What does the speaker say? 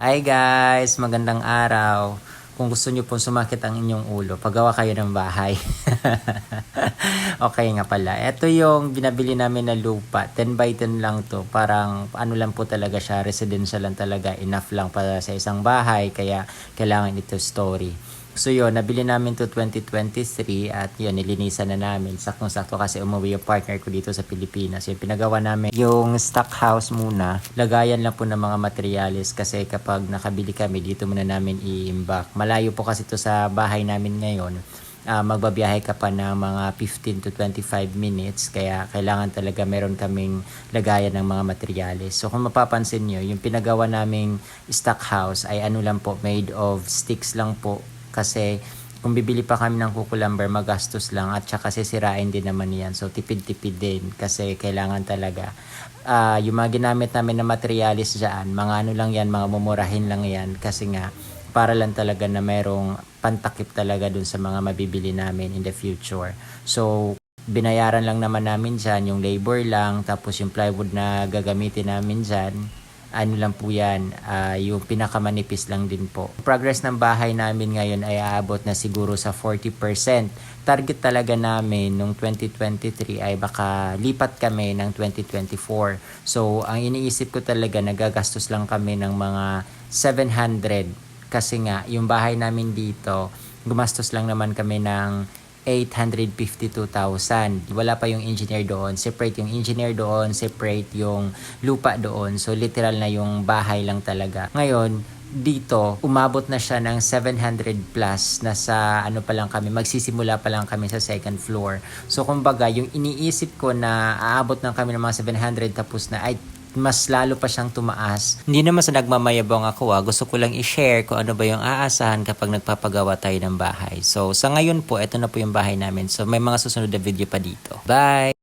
Hi guys! Magandang araw. Kung gusto nyo pong sumakit ang inyong ulo, paggawa kayo ng bahay. Okay nga pala. Ito yung binabili namin na lupa. 10 by 10 lang to. Parang ano lang po talaga siya. Residential lang talaga. Enough lang para sa isang bahay. Kaya kailangan ito story. So yun, nabili namin to 2023 at yun, nilinisan na namin. Saktong-sakto kasi umuwi yung partner ko dito sa Pilipinas. Yung pinagawa namin yung stock house muna. Lagayan lang po ng mga materials kasi kapag nakabili kami, dito muna namin i-imbak. Malayo po kasi to sa bahay namin ngayon. Magbabiyahe ka pa ng mga 15 to 25 minutes kaya kailangan talaga meron kaming lagayan ng mga materyales. So kung mapapansin nyo, yung pinagawa naming stock house ay ano lang po, made of sticks lang po kasi kung bibili pa kami ng kukulamber magastos lang at saka sisirain din naman yan. So tipid-tipid din kasi kailangan talaga yung mga ginamit namin na materialis dyan, mga ano lang yan, mga mumurahin lang yan kasi nga para lang talaga na merong pantakip talaga dun sa mga mabibili namin in the future. So binayaran lang naman namin dyan yung labor lang, tapos yung plywood na gagamitin namin dyan ano lang po yan, yung pinakamanipis lang din po. Progress ng bahay namin ngayon ay aabot na siguro sa 40%. Target talaga namin nung 2023 ay baka lipat kami ng 2024. So, ang iniisip ko talaga, nagagastos lang kami ng mga 700. Kasi nga, yung bahay namin dito, gumastos lang naman kami ng 852,000. Wala pa yung engineer doon. Separate yung engineer doon, separate yung lupa doon. So literal na yung bahay lang talaga. Ngayon, dito, umabot na siya ng 700 plus. Nasa ano pa lang kami, magsisimula pa lang kami sa second floor. So kumbaga, yung iniisip ko na aabot ng kami ng mga 700 tapos na ay mas lalo pa siyang tumaas. Hindi naman sa nagmamayabang ako gusto ko lang i-share kung ano ba yung aasahan kapag nagpapagawa tayo ng bahay. So sa ngayon po, ito na po yung bahay namin. So may mga susunod na video pa dito. Bye!